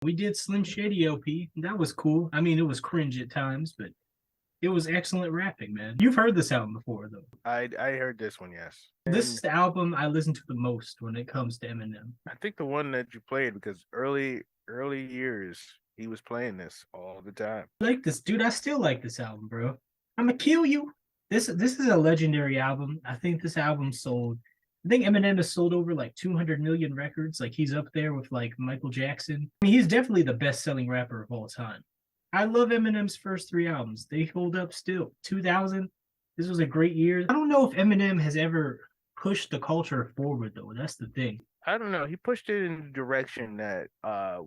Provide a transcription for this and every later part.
We did Slim Shady LP. That was cool. I mean, it was cringe at times, but it was excellent rapping, man. You've heard this album before, though. I heard this one, yes. This And is the album I listen to the most when it comes to Eminem. I think the one that you played because early years he was playing this all the time. I like this, dude. I still like this album, bro. I'ma kill you. This is a legendary album. I think this album sold. I think Eminem has sold over like 200 million records. Like he's up there with like Michael Jackson. I mean, he's definitely the best-selling rapper of all time. I love Eminem's first three albums. They hold up still. 2000. This was a great year. I don't know if Eminem has ever pushed the culture forward though. That's the thing. I don't know. He pushed it in a direction that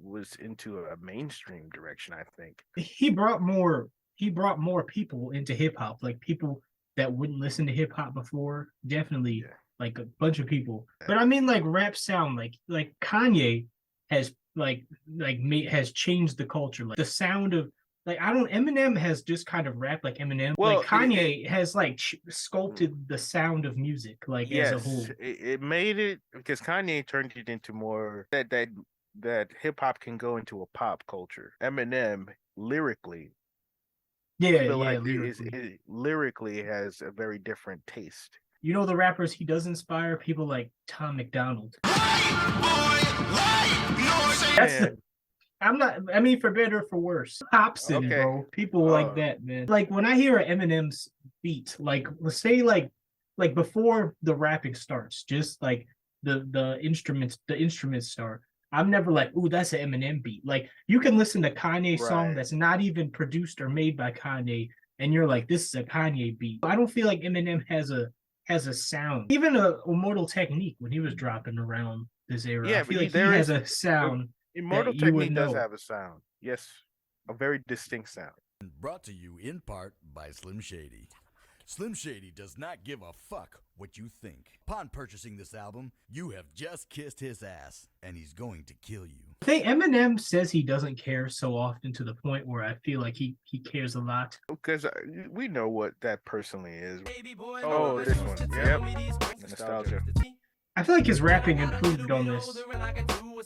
was into a mainstream direction, I think. He brought more people into hip hop, like people that wouldn't listen to hip hop before. Definitely, Yeah. like a bunch of people. But I mean, like rap sound, like Kanye has has changed the culture. Like the sound of like I don't Eminem has just kind of rapped like Eminem. Well, like Kanye has like sculpted the sound of music like as a whole. yes, it made it because Kanye turned it into more that hip hop can go into a pop culture. Eminem lyrically, Yeah, I feel yeah, like lyrically. it lyrically has a very different taste. You know the rappers he does inspire people like Tom McDonald. That's Yeah. the I'm not. I mean, for better or for worse, Hobson, Okay. bro. People like that, man. Like when I hear Eminem's beat, like let's say, like before the rapping starts, just like the instruments start. I'm never like, ooh, that's an Eminem beat. Like you can listen to Kanye song Right. that's not even produced or made by Kanye, and you're like, this is a Kanye beat. I don't feel like Eminem has a sound, even a Immortal Technique when he was dropping around this era. I Yeah, feel like he there has is a sound Immortal that you would Technique does know. have a sound. Yes, a very distinct sound. Brought to you in part by Slim Shady. Slim Shady does not give a fuck what you think. Upon purchasing this album, you have just kissed his ass, and he's going to kill you. I think Eminem says he doesn't care so often to the point where I feel like he cares a lot. Because we know what that personally is. Baby boy, Oh, this one. Yep. Nostalgia. I feel like his rapping improved on this.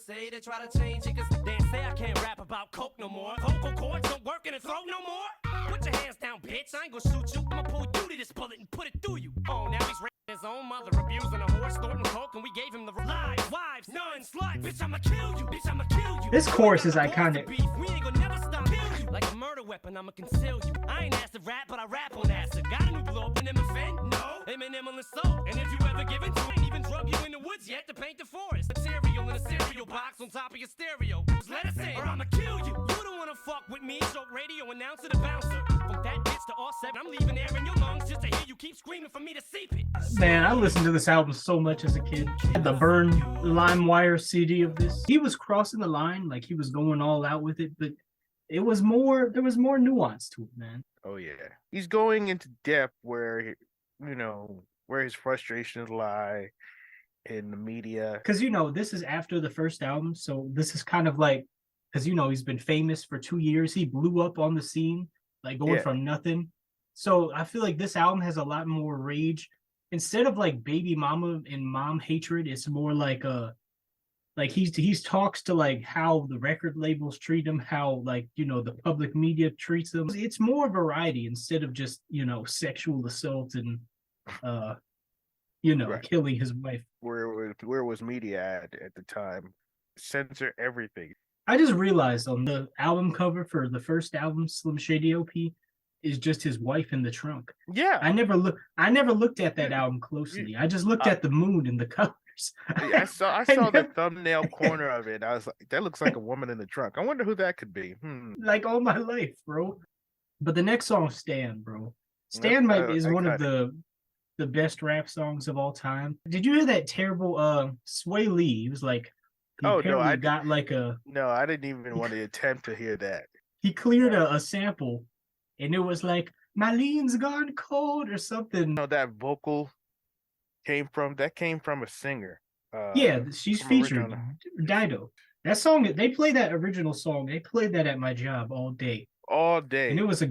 Say to try to change it, cause they say I can't rap about coke no more. Vocal cords don't work in the throat no more. Put your hands down, bitch. I ain't gonna shoot you. I'ma pull you to this bullet and put it through you. Oh, now he's raping his own mother, abusing a horse, snorting coke, and we gave him the lies, wives, none, sluts. Bitch, I'ma kill you. Bitch, I'ma kill you. This chorus is iconic. We ain't gonna never stop kill you. Like a murder weapon, I'ma conceal you. I ain't asked to rap, but I rap on acid. Got a new blow up in them event? No. Eminem on the soul. And if you ever give it to him, even drug you in the woods yet to paint the forest. Material in a cereal box on top of your stereo. Just let us in, or I'ma kill you. You don't wanna fuck with me. Show radio announcer the bouncer. From that bitch to offset, I'm leaving air in your lungs just to hear you keep screaming for me to seep it. Man, I listened to this album so much as a kid. The Burn LimeWire CD of this. He was crossing the line, like he was going all out with it, but it was more. There was more nuance to it, man. Oh yeah, he's going into depth where where his frustrations lie in the media. Because this is after the first album, so this is kind of like because he's been famous for 2 years. He blew up on the scene, like going from nothing. So I feel like this album has a lot more rage. Instead of like baby mama and mom hatred, it's more like he's talks to like how the record labels treat him, how like the public media treats him. It's more variety instead of just sexual assault and Right. killing his wife. Where was media at the time? Censor everything. I just realized on the album cover for the first album, Slim Shady OP, is just his wife in the trunk. Yeah, I never looked at that album closely. I just looked at the moon and the colors. I saw the thumbnail corner of it. I was like, that looks like a woman in the trunk. I wonder who that could be. Like all my life, bro. But the next song, Stan, bro. Stan is one of the best rap songs of all time. Did you hear that terrible Sway Lee? He was like, Oh no, I got like no, I didn't even want to attempt to hear that. he cleared a sample, and it was like my lean's gone cold or something. No, that vocal came from a singer. Yeah, she's from featured original- Dido. That song, they play that original song. They played that at my job all day, all day. and it was a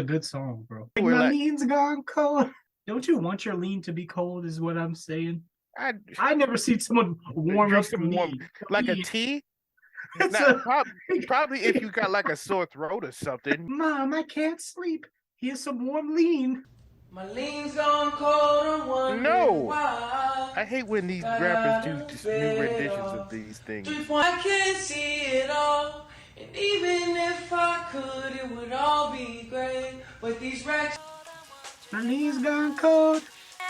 good song, bro. Like, We're my like- lean's gone cold. Don't you want your lean to be cold? Is what I'm saying. I never seen someone warm Drink up some the warm, lean. like a tea. Probably if you got like a sore throat or something. Mom, I can't sleep. Here's some warm lean. My lean's gone cold. I'm wondering why. I hate when these rappers do just new renditions of these things. I can't see it all, and even if I could, it would all be great. But these racks. My lean's gone cold.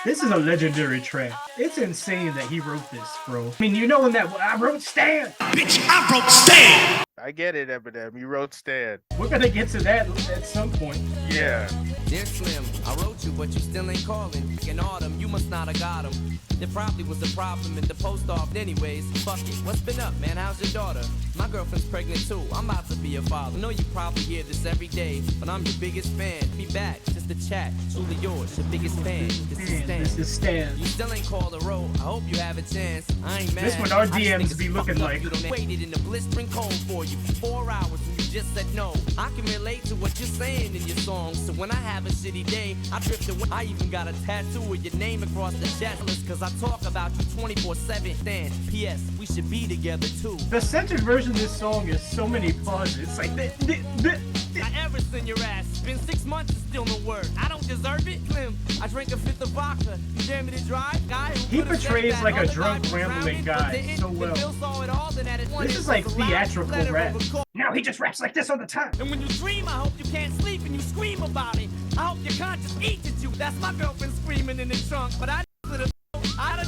This is a legendary track. It's insane that he wrote this, bro. I mean, you know when that I wrote Stan. Bitch, I wrote Stan. I get it, Eminem. You wrote Stan. We're gonna get to that at some point. Yeah. Dear Slim, I wrote you, but you still ain't calling. In autumn, you must not have got him. There probably was a problem in the post office anyways. Fuck it, what's been up, man? How's your daughter? My girlfriend's pregnant too. I'm about to be a father. I know you probably hear this every day, but I'm your biggest fan. Be back, just a chat. Truly yours, your biggest fan. This is Stan. This is Stan. You still ain't called a roll. I hope you have a chance. I ain't mad. This one our DMs be looking like. You don't waited in the blistering cold for you for 4 hours and you just said no. I can relate to what you're saying in your songs. So when I have a shitty day, I drift away. I even got a tattoo with your name across the chest. Cause I talk about you 24/7. Stan. P.S. We should be together too. The censored version of this song is so many pauses. It's like I ever seen your ass. It's been 6 months and still no word. I don't deserve it. Slim, I drink a fifth of vodka. You dare me to drive? Guy he portrays like a drunk, rambling guy so well. This is like theatrical rap. Now he just raps like this all the time. And when you dream, I hope you can't sleep and you scream about it. I hope your conscience eats at you. That's my girlfriend screaming in the trunk. But I gotta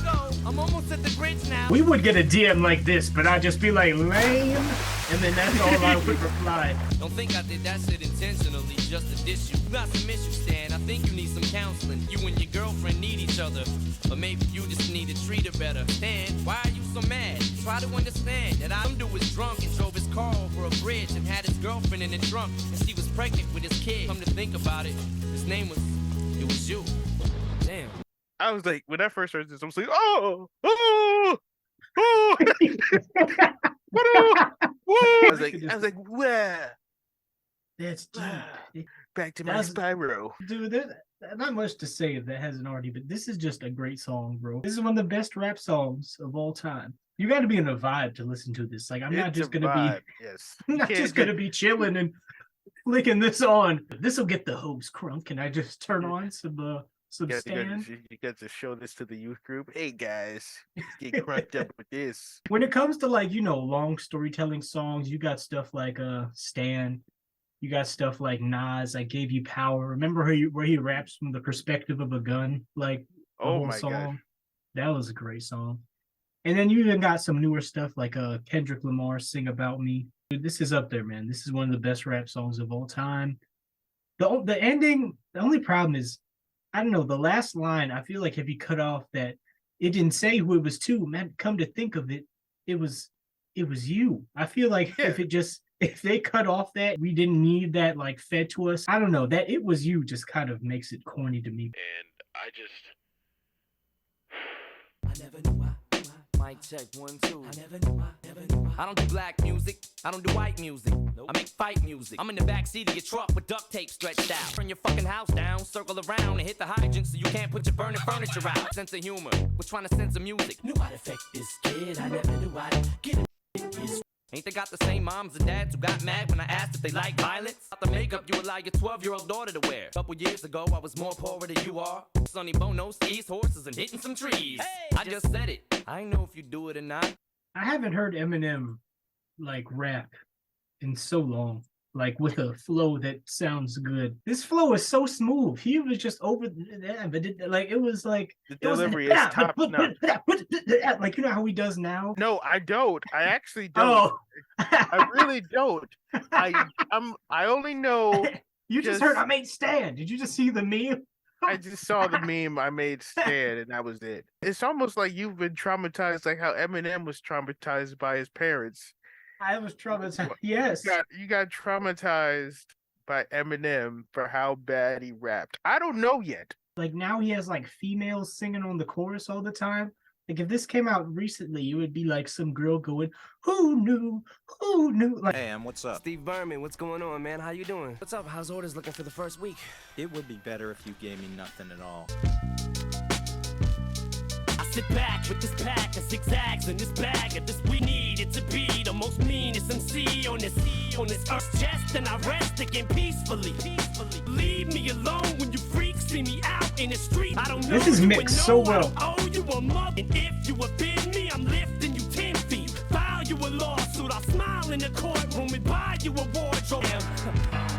go. I'm almost at the bridge now. We would get a DM like this, but I'd just be like, lame. And then that's all I would reply. Don't think I did that shit intentionally just to diss you. You got some issues, Stan. I think you need some counseling. You and your girlfriend need each other. But maybe you just need to treat her better. Stan, why are you so mad? Try to understand that some dude was drunk and drove his car over a bridge and had his girlfriend in the trunk. And she was pregnant with his kid. Come to think about it, his name was, it was you. Damn. I was like, when I first heard this, I was like, oh. I was like, wow. That's deep. Back to my Spyro. Dude, there's not much to say if that hasn't already, but this is just a great song, bro. This is one of the best rap songs of all time. You got to be in a vibe to listen to this. Like, I'm not just gonna be, yes. I'm not just gonna be chilling and flicking this on. This will get the hopes crunk. Can I just turn on some Stan? You get to show this to the youth group. Hey guys, get cranked up with this. When it comes to like, you know, long storytelling songs, you got stuff like Stan. You got stuff like Nas, I Gave You Power. Remember where he raps from the perspective of a gun, like the whole song. God. That was a great song. And then you even got some newer stuff like Kendrick Lamar, Sing About Me. Dude, this is up there, man. This is one of the best rap songs of all time. The ending, the only problem is, I don't know, the last line, I feel like if you cut off that, it didn't say who it was to, man, come to think of it, it was you. I feel like if they cut off that, we didn't need that like fed to us. I don't know, that it was you just kind of makes it corny to me. And I never knew why. Mic check 1 2. I never knew why. I don't do black music. I don't do white music. Nope. I make fight music. I'm in the backseat of your truck with duct tape stretched out. Turn your fucking house down, circle around, and hit the hydrant so you can't put your burning furniture out. Sense of humor. We're trying to censor music. Knew I'd affect this kid. I never knew I'd get it. Ain't they got the same moms and dads who got mad when I asked if they like violence? Not the makeup you allow your 12-year-old daughter to wear. A couple years ago, I was more poorer than you are. Sonny Bono, skis, horses, and hitting some trees. Hey, I just said it. I ain't know if you do it or not. I haven't heard Eminem like rap in so long, like with a flow that sounds good. This flow is so smooth. He was just over that, but it was like the delivery is top notch. Like, you know how he does now? No, I don't. I actually don't. Oh. I really don't. I only know. You just heard I made Stan. Did you just see the meme? I just saw the meme. I made Stan, and that was it. It's almost like you've been traumatized, like how Eminem was traumatized by his parents. I was traumatized. Yes. You got traumatized by Eminem for how bad he rapped. I don't know yet. Like now he has like females singing on the chorus all the time. Like if this came out recently, it would be like some girl going, "Who knew? Who knew?" Like, hey, what's up? Steve Berman, what's going on, man? How you doing? What's up? How's orders looking for the first week? It would be better if you gave me nothing at all. sit back with this pack of zigzags and this bag of this we need it to be the most meanest MC on this earth's chest, and I rest again peacefully. Leave me alone when you freaks see me out in the street. I don't know. This is mixed so well. Oh, you a mother, and if you offend me, I'm lifting you 10 feet. File you a lawsuit, I'll smile in the courtroom and buy you a wardrobe.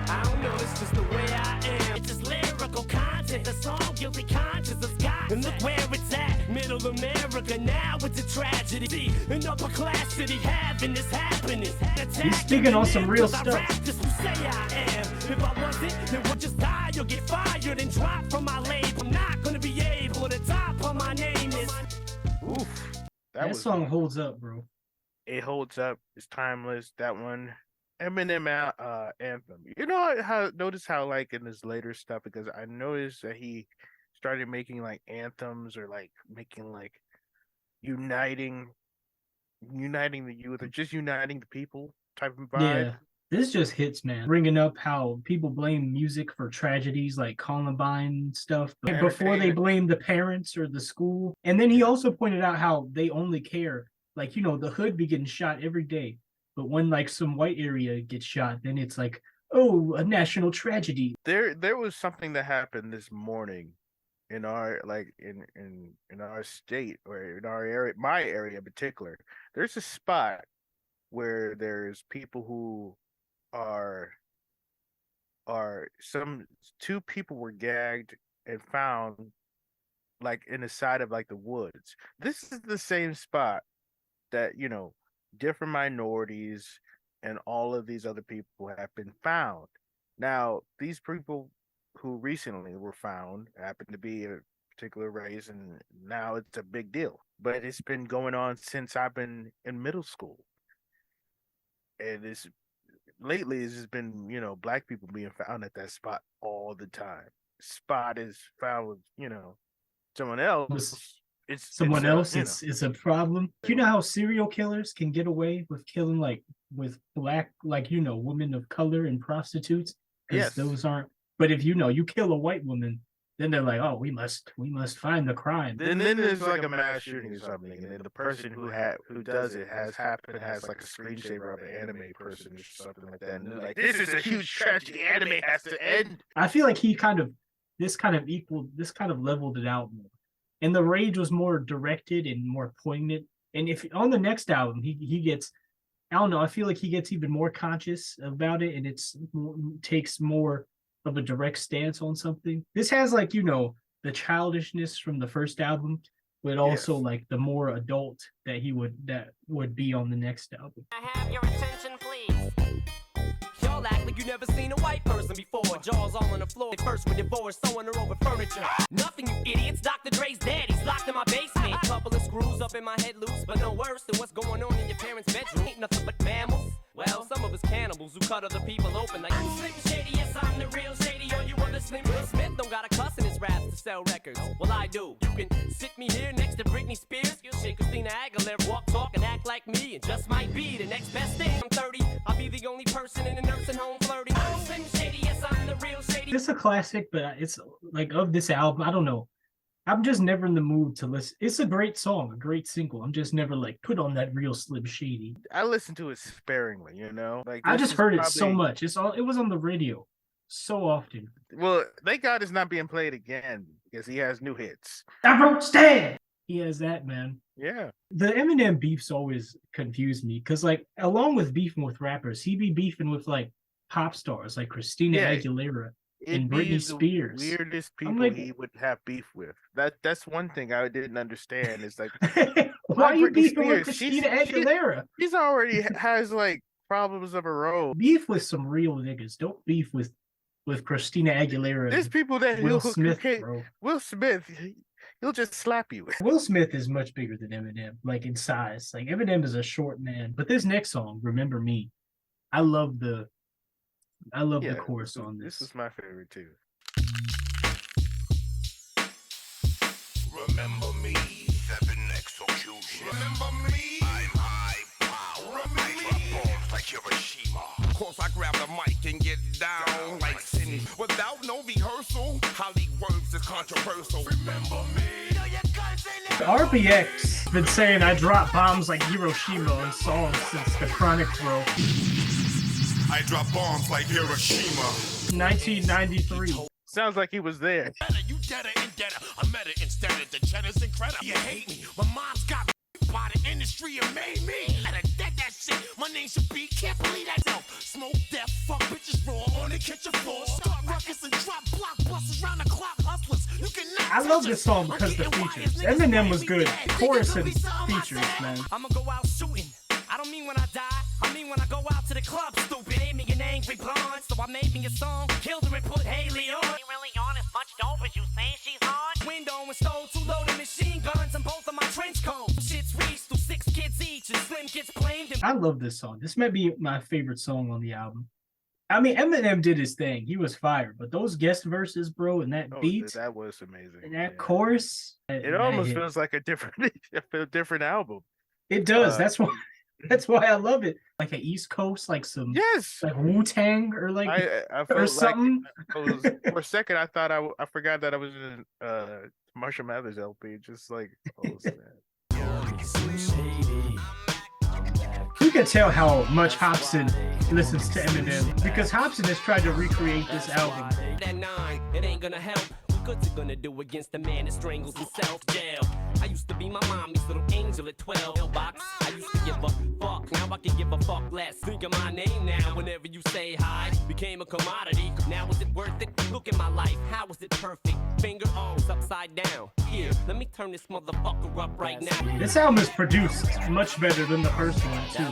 I don't know, it's just the way I am. It's just lyrical content, the song guilty conscience has got. And look where it's at, middle America. Now it's a tragedy. An upper class city having this happening. He's speaking on some real stuff. Just who say I am. If I wasn't, then we'll just die or get fired and drop from my label. I'm not gonna be able to top on my name is. Oof. That song holds up, bro. It holds up. It's timeless. That one. Eminem anthem. You know how notice how like in his later stuff, because I noticed that he started making like anthems or like making like uniting the youth or just uniting the people type of vibe. Yeah, this just hits, man. Bringing up how people blame music for tragedies like Columbine stuff before they blame the parents or the school. And then he also pointed out how they only care, like, you know, the hood be getting shot every day. But when like some white area gets shot, then it's like, oh, a national tragedy. There was something that happened this morning in our like in our state or in our area, my area in particular. There's a spot where there's people who are two people were gagged and found like in the side of like the woods. This is the same spot that, you know, different minorities and all of these other people have been found. Now, these people who recently were found happen to be a particular race, and now it's a big deal. But it's been going on since I've been in middle school. And lately it's just been, you know, black people being found at that spot all the time. Spot is found with, you know, someone else. It's a problem. You know how serial killers can get away with killing like with black, like, you know, women of color and prostitutes? Because those aren't. But if you know you kill a white woman, then they're like, oh, we must find the crime. Then there's like a mass shooting or something, and then the person who does it has like a screensaver of an anime person or something like that, and they're like, this is a huge tragedy. Anime has to end. I feel like this kind of leveled it out more. And the rage was more directed and more poignant. And if on the next album he gets, I don't know, I feel like he gets even more conscious about it, and takes more of a direct stance on something. This has like, you know, the childishness from the first album, but also like the more adult that would be on the next album. I have your attention, please. Y'all act like you never seen a white person before. Jaws all on the floor. First with divorce, sewing her over furniture. Nothing, you idiots. Dr. Dre's daddy's locked in my basement. Couple of screws up in my head loose, but no worse than what's going on in your parents' bedroom. Ain't nothing but mammals. Well, some of us cannibals who cut other people open like I'm Slim Shady, yes, I'm the real Shady. All you other Slim Will Smith don't got a cuss in his raps to sell records. Well, I do. You can sit me here next to Britney Spears. You'll shake Christina Aguilera, walk, talk, and act like me. It just might be the next best thing. I'm 30. I'll be the only person in a nursing home flirting. I'm Slim Shady, yes, I'm the real Shady. It's a classic, but it's like of this album, I don't know. I'm just never in the mood to listen. It's a great song, a great single. I'm just never like put on that Real Slim Shady. I listen to it sparingly, you know. Like I just heard it so much. It was on the radio so often. Well, thank God it's not being played again because he has new hits. I wrote Stan. He has that, man. Yeah. The Eminem beefs always confused me because, like, along with beefing with rappers, he be beefing with like pop stars like Christina Aguilera. And Britney Spears. The weirdest people he would have beef with. That's one thing I didn't understand. Is like why are you beefing with Christina Aguilera? She's already has like problems of her own. Beef with some real niggas. Don't beef with Christina Aguilera. There's people that Will Smith, bro. Will Smith, he'll just slap you. Will Smith is much bigger than Eminem, like in size. Like Eminem is a short man. But this next song, Remember Me, I love the chorus on this. This is my favorite too. Remember me, 7 execution. Remember me, I'm high power. I drop bombs like Hiroshima. Of course, I grab the mic and get down like Cindy. Without no rehearsal, Holly words is controversial. Remember me, know your gun RBX been saying I drop bombs like Hiroshima on songs since the Chronic, bro. I drop bombs like Hiroshima. 1993. Sounds like he was there. You deader and deader. I met it instead of the cheddars and credit. You hate me. My mom's got me by the industry and made me. And I dead that shit. My name should be. Can't believe that. No. Smoke death. Fuck bitches raw on the kitchen floor. Start ruckus and drop blockbusters round the clock. Hustlers. You cannot. I love this song because of the features. Eminem was good. Chorus and features, man. I'ma go out shooting. I don't mean when I die, I mean when I go out to the club, stupid, aiming an angry blonde. So I made me a song, killed her and put Haley on. She really on as much dope as you say she's on? Window and stole 2 loaded machine guns and both of my trench coats. Shit's reached through 6 kids each and Slim gets blamed. I love this song. This might be my favorite song on the album. I mean, Eminem did his thing. He was fire. But those guest verses, bro, and that beat. That was amazing. And that chorus. It almost feels like a different album. It does. That's why I love it. Like an East Coast, like some like Wu-Tang or like I or something. Like for a second, I thought I forgot that I was in Marshall Mathers LP. Just like, oh snap. You can tell how much Hobson listens to Eminem because Hobson has tried to recreate this album. That 9, it ain't gonna help. What's it gonna do against the man that strangles himself? Jail. I used to be my mommy's little angel at 12. Box. I used to give a fuck. Now I can give a fuck less. Think of my name now. Whenever you say hi, became a commodity. Now is it worth it? Look at my life. How is it perfect? Finger O's upside down. Here, let me turn this motherfucker up right now. This album is produced much better than the first one too.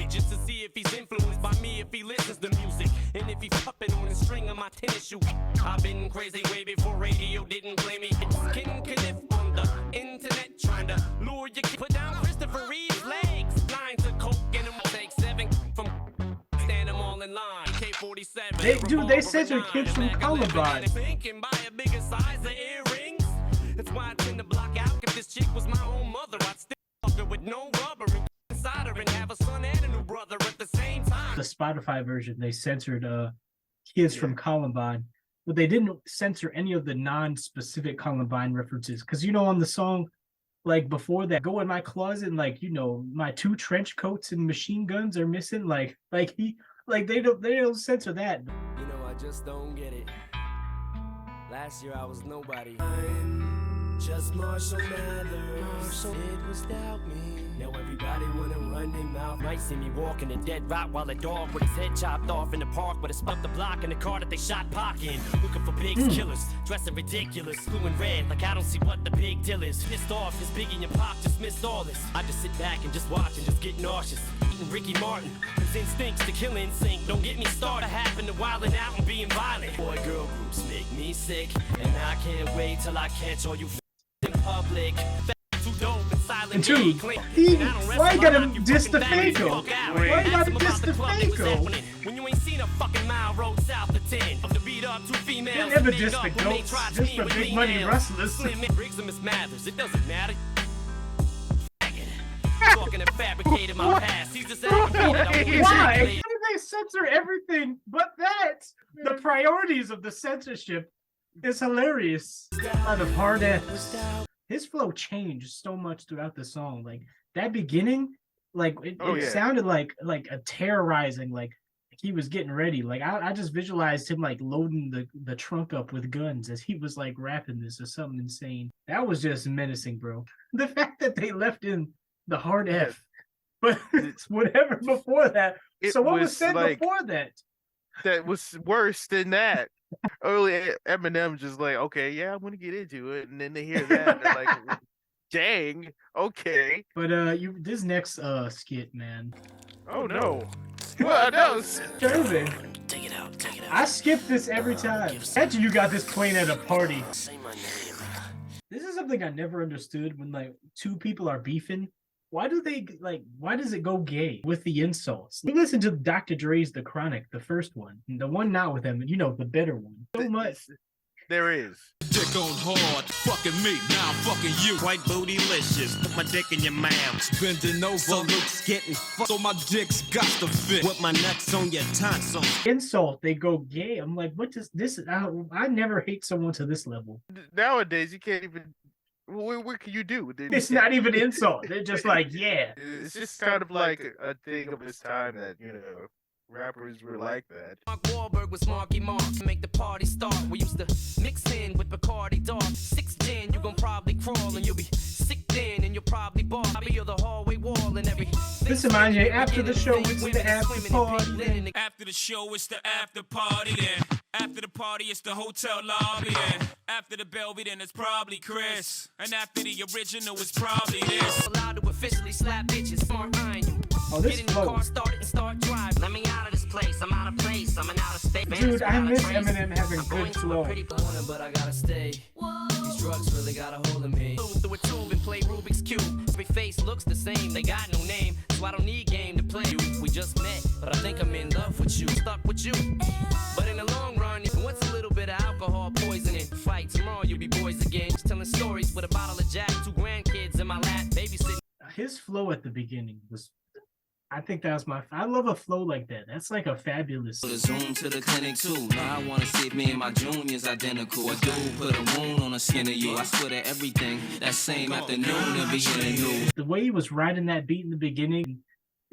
Just to see if he's influenced by me, if he listens to music, and if he's puppet on the string of my tennis shoe. I've been crazy way before radio didn't play me. Skin Kniff on the internet trying to lure you. Put down Christopher Reeve's legs. Lines of coke and him take 7 from stand them all in line. K-47. They censored kids from Columbine. Thinking buy a bigger size of earrings. That's why I tend to block out. If this chick was my own mother, I'd still fuck her with no rubber inside her and have a son and a new brother at the same time. The Spotify version, they censored kids from Columbine, but they didn't censor any of the non-specific Columbine references. Because on the song, like before that, go in my closet and like my 2 trench coats and machine guns are missing. They don't censor that. I just don't get it. Last year I was nobody. I'm just Marshall Mathers. It was doubt me. Now everybody wanna run their mouth. Might see me walking a dead rot while a dog with his head chopped off in the park with a spot the block in the car that they shot Pac in. Looking for pigs, killers, dressing ridiculous, blue and red, like I don't see what the big deal is. Pissed off, his Biggie and Pac just missed all this. I just sit back and just watch and just get nauseous. Eating Ricky Martin, whose instincts to kill instinct. Don't get me started, happen to wilding out and being violent. Boy, girl groups make me sick, and I can't wait till I catch all you in public. And 2, why you gotta diss the Fago? Why you gotta diss the Fago? When you ain't seen a fucking mile road south of 10 of the beat up 2 females. They never diss the goats, just for big money wrestlers. Briggs and Miss Mathers, it doesn't matter. Talking and fabricated my past. He's just why? Why do they censor everything but that? The priorities of the censorship is hilarious. A lot of hard F's. His flow changed so much throughout the song. Like that beginning, like it sounded like a terrorizing, like he was getting ready. Like I just visualized him like loading the trunk up with guns as he was like rapping this or something insane. That was just menacing, bro. The fact that they left in the hard F, but whatever before that. So what was said before that? That was worse than that. Early Eminem just like, okay, yeah, I'm gonna get into it, and then they hear that, they're like, dang, okay. But this next skit, man. Oh no. Well, no, disturbing. Take it out. I skip this every time. Imagine you got this playing at a party. Say my name. This is something I never understood when like 2 people are beefing. Why does it go gay with the insults? We listened to Dr. Dre's The Chronic, the first one. The one not with him, the better one. So much. There is. Dick on hard, fucking me, now I'm fucking you. White bootylicious, put my dick in your mouth. Bending over, so Luke's getting fucked, so my dick's got to fit. With my nuts on your tonsils. Insult, they go gay. I'm like, what does this? I never hate someone to this level. Nowadays, you can't even What can you do? It's not even insult. They're just like, yeah. It's just kind of like a thing of its time that, you know, rappers were like that. Mark Wahlberg was Marky Mark to make the party start. We used to mix in with Bacardi Dark. 6'10", you gon' probably crawl and you'll be sick then and you'll probably bark. I'll be the hallway wall and every. Listen, mind you, after the show, it's the after party. After the show, it's the after party then. After the party, it's the hotel lobby then. After the Belvy, then it's probably Chris. And after the original, it's probably this. Allowed to officially slap bitches, smart iron you. Oh, this Get in the car, start it and start driving. Let me out of this place, I'm out of place, I'm an out of state. Dude, I miss Eminem having good flow. But I gotta stay. These drugs really got a hold of me. Through a tube and play Rubik's Cube. Every face looks the same, they got no name. So I don't need game to play you. We just met, but I think I'm in love with you. Stuck with you. But in the long run, what's a little bit of alcohol poisoning? Fight tomorrow, you'll be boys again. Just telling stories with a bottle of Jack. 2 grandkids in my lap, babysitting. His flow at the beginning was, I think that was I love a flow like that. That's like a fabulous. Put a zoom to the clinic too. Now I wanna see if me and my junior's identical. A dude put a wound on the skin of you. I swear to everything. That same afternoon and beginning new. The way he was riding that beat in the beginning,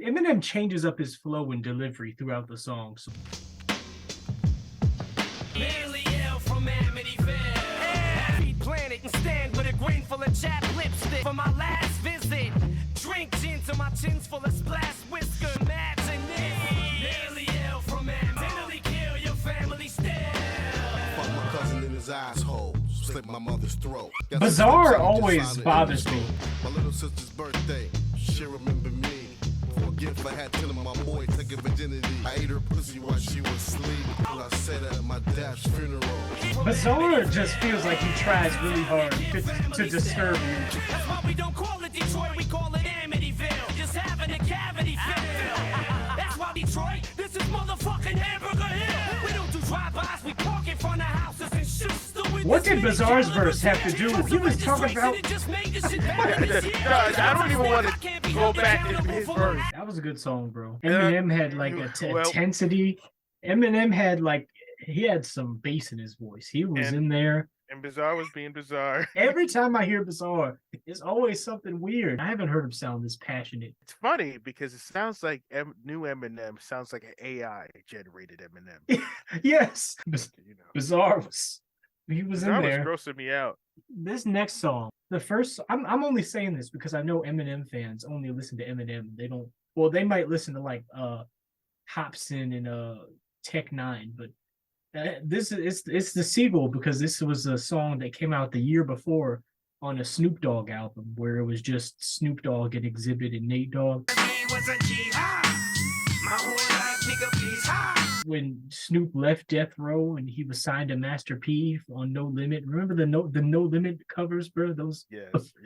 Eminem changes up his flow and delivery throughout the song. So. From Amityville. Planet and stand with a grain full of chap lipstick. For my last visit, drink gin till my chin's full of splash whisker. Matinee. Nearly ill from Amityville. Mentally kill your family still. Fuck my cousin in his asshole. Slit my mother's throat. Bizarre always bothers me. My little sister's birthday. She remember me. For a gift I had telling my boy take her virginity. I ate her pussy while she was asleep. I said at my dad's funeral. Bizarre just feels like he tries really hard to disturb you. That's why we don't call it Detroit, we call it Amityville. Just having a cavity fill. That's why Detroit, this is motherfucking Hamburger Hill. We don't do drive-bys, we park in front of houses and shoot. What did Bizarre's verse have to do? He was talking about. I don't even want to go back into his verse. That was a good song, bro. Eminem had like intensity. Eminem had like, he had some bass in his voice. He was in there. And Bizarre was being bizarre. Every time I hear Bizarre, it's always something weird. I haven't heard him sound this passionate. It's funny because it sounds like new Eminem sounds like an AI generated Eminem. Yes. You know. Bizarre was, he was Bizarre in there. was grossing me out. This next song, the first, I'm only saying this because I know Eminem fans only listen to Eminem. They don't, well, they might listen to like Hopsin and Tech Nine, but this is it's the sequel because this was a song that came out the year before on a Snoop Dogg album where it was just Snoop Dogg and Exhibit and Nate Dogg. When Snoop left Death Row and he was signed to Master P on No Limit. Remember the No Limit covers, bro? Those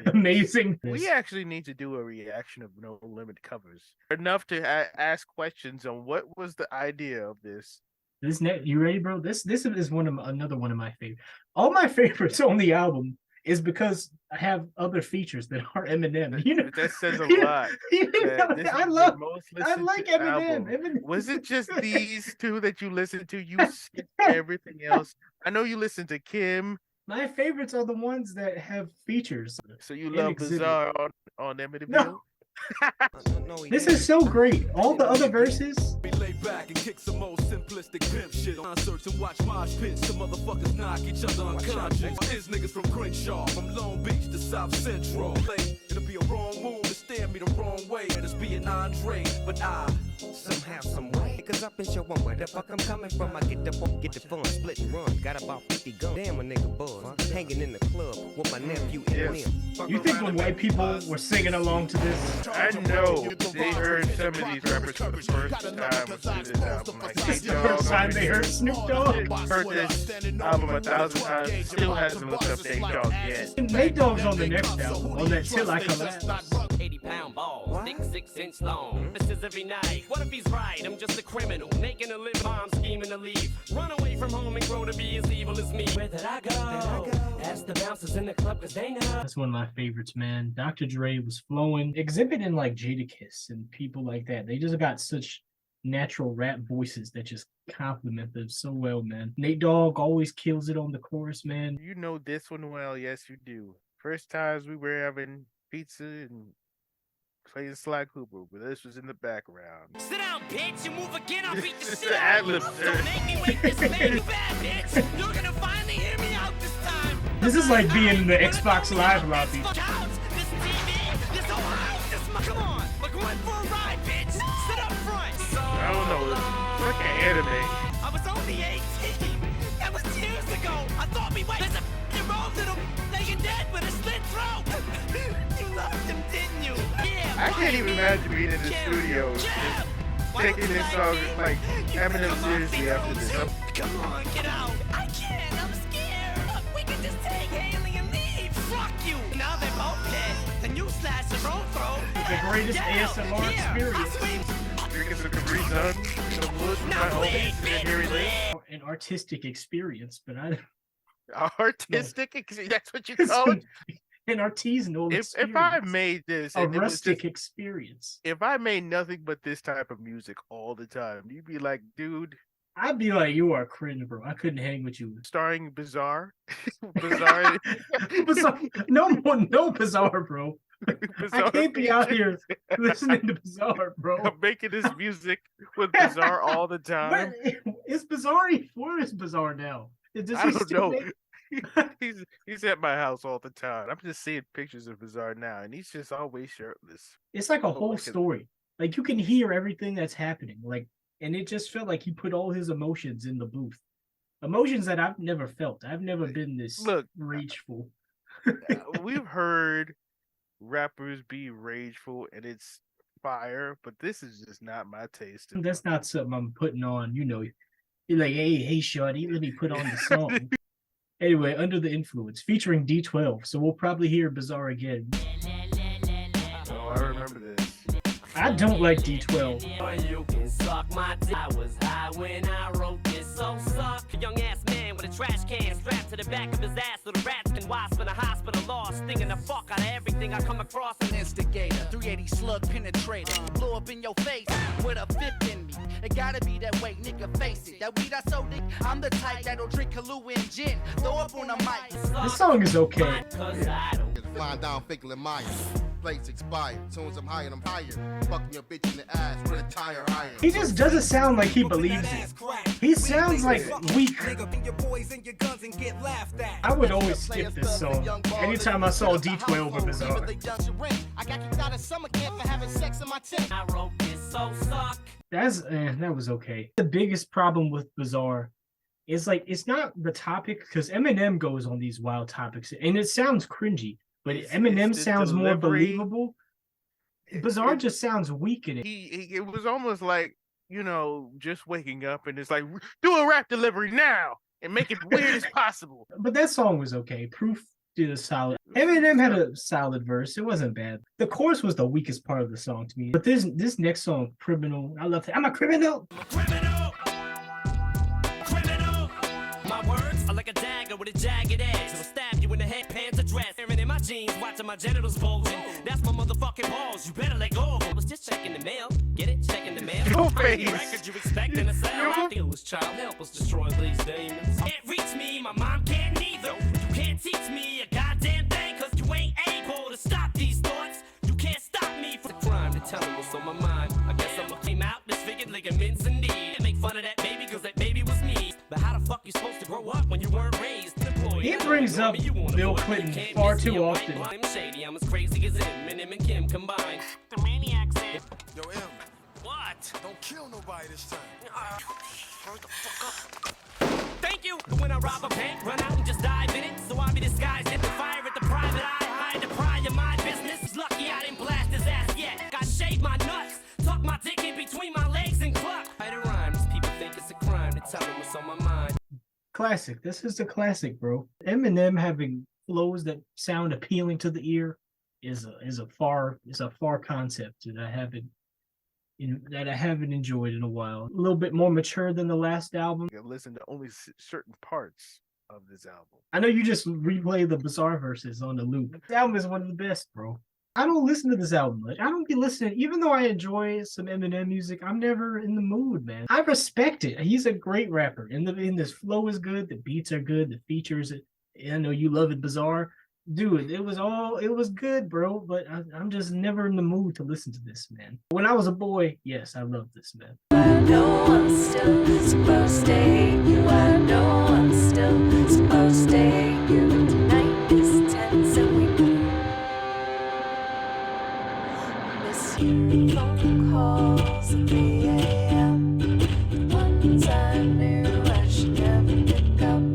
amazing. We actually need to do a reaction of No Limit covers. Enough to ask questions on what was the idea of this. You ready, bro? This is another one of my favorites. All my favorites on the album is because I have other features that are Eminem. You know, that says a lot. I like Eminem. Was it just these two that you listened to? You skipped everything else. I know you listened to Kim. My favorites are the ones that have features. So you love Bizarre on Amityville? No. This is so great. All the other verses. We lay back and kick some more simplistic pimp shit. Concerts and watch mosh pits. Some motherfuckers knock each other unconscious. Is niggas from Crenshaw, from Long Beach to South Central. It'll be a wrong move to stare me the wrong way. It's being Andre, but I somehow, some way. Cause up and show them where the fuck I'm coming from. I get the fun, split and run. Got about 50 guns. Damn, a nigga buzz. Hanging in the club with my nephew Eminem. You think when white people were singing along to this? I know they heard some of these rappers for the first time listening to this album. Like It's the first time they heard Snoop Dogg. Heard this album 1,000 times. Still hasn't looked up Nate Dogg yet. Nate Dogg's on the next album. On that Till I Collapse. 80-pound ball, thick 6-inch long. This is every night. What if he's right? I'm just a criminal, making a live bomb, scheming to leave. Run away from home and grow to be as evil as me. Where did I go? Ask the bouncers in the club, cause they know. That's one of my favorites, man. Dr. Dre was flowing, exhibiting like Jadakiss and people like that. They just got such natural rap voices that just compliment them so well, man. Nate Dogg always kills it on the chorus, man. You know this one well, yes you do. first times we were having pizza and playing Sly Cooper, but this was in the background. Sit down, bitch. You move again, I'll beat the This shit is out of you. ad-lib, sir. Don't make me wait this man, you bad bitch. You're gonna finally hear me out this time. This is like being in the Xbox Live lobby. This TV, this whole house, this come on. We're going for a ride, bitch. Sit up front. I don't know. It's like an anime. I was only 18. That was years ago. I thought we went. There's a old little laying dead with a slit throat. You loved him, didn't you? Yeah. I can't even imagine being in the studio just taking this song like Eminem seriously after this. Come on, get out. I can't. I'm scared. We can just take Haley and leave. Fuck you. Now they're both dead. And you slash your own throat. The greatest ASMR experience. Drinking some Capri Sun in the woods with my homies and hearing this. An artistic experience, but I artistic. That's what you call it. An artisanal If experience. I made this, a and it was rustic just, experience. if I made nothing but this type of music all the time, you'd be like, dude. I'd be like, you are cringe, bro. I couldn't hang with you. Starring Bizarre, Bizarre. no Bizarre, bro. Bizarre I can't be out here listening to Bizarre, bro. I'm making this music with Bizarre all the time. Is Bizarre? Where is Bizarre now? Does I he don't still know. make- He's at my house all the time. I'm just seeing pictures of Bizarre now, and he's just always shirtless. It's like a whole like story. Like you can hear everything that's happening. Like, and it just felt like he put all his emotions in the booth. Emotions that I've never felt. I've never been this rageful. We've heard rappers be rageful, and it's fire, but this is just not my taste. That's not something I'm putting on. You know, you're like, hey, shorty, let me put on the song. Anyway, Under the Influence, featuring D12. So we'll probably hear Bizarre again. Oh, I remember this. I don't like D12. You can suck my dick. I was high when I wrote this, so suck. A young ass man with a trash can strapped to the back of his ass with a rats and wasp in a hospital lost, stinging the fuck out of everything I come across. An instigator, 380 slug penetrator, blow up in your face with a fifth in me. It gotta be that way, nigga, face it. That weed I sold it, I'm the type that'll drink Kahlua and gin. Throw up on a mic. This song is okay. Flying down Finkel Myers. Plates expired. Soon as I'm higher, I'm higher. Fucking your bitch in the ass with a tire iron. He just doesn't sound like he believes it. He sounds like weak. I would always skip this song anytime I saw D12 or Bizarre. I got kicked out of summer camp for having sex in my tent. I wrote this, so suck. That was okay. The biggest problem with Bizarre is like it's not the topic, because Eminem goes on these wild topics and it sounds cringy, but Eminem sounds more believable. Bizarre just sounds weak in it. It was almost like, you know, just waking up and it's like, do a rap delivery now and make it weird as possible. But that song was okay. Proof did a solid. Eminem had a solid verse. It wasn't bad. The chorus was the weakest part of the song to me. But this next song, Criminal, I love it. I'm a criminal. Criminal. My words are like a dagger with a jagged edge. It'll stab you in the head, pants or dress. Staring in my jeans, watching my genitals bulging. That's my motherfucking balls. You better let go. I was just checking the mail. Get it? Checking the mail. No face. Record you expecting to sell. I think it was child help us destroy these demons. Can't reach me, my mom can't neither. You can't teach me a goddamn thing, cause you ain't able to stop these thoughts. You can't stop me from the crime to tell them what's on my mind. I guess I'm came out disfigured ligaments indeed. Make fun of that baby cause that baby was me. But how the fuck you supposed to grow up when you weren't raised? He brings up Bill Clinton far too often. I'm shady, I'm as crazy as Eminem and Kim combined. The maniacs in. Yo, M. What? Don't kill nobody this time. Hurry the fuck up. Thank you. When I rob a bank, run out and just dive in it. So I be disguised in the fire at the private eye. Hide the pride of my business. He's lucky I didn't blast his ass yet. I shaved my nuts, tuck my dick in between my legs and cluck. Write a rhyme. These people think it's a crime to tell them what's on my mind. Classic. This is the classic, bro. Eminem having flows that sound appealing to the ear is a far concept that I haven't enjoyed in a while. A little bit more mature than the last album. I listen to only certain parts of this album. I know you just replay the Bizarre verses on the loop. This album is one of the best, bro. I don't listen to this album much. I don't be listening, even though I enjoy some Eminem music, I'm never in the mood, man. I respect it. He's a great rapper. And this flow is good, the beats are good, the features. I know you love it, Bizarre. Dude, it was good, bro. But I'm just never in the mood to listen to this, man. When I was a boy, yes, I loved this, man. I know I'm still supposed to hate you. I know I'm still supposed to hate you. But tonight is tense and we miss you. Phone calls at 3 a.m.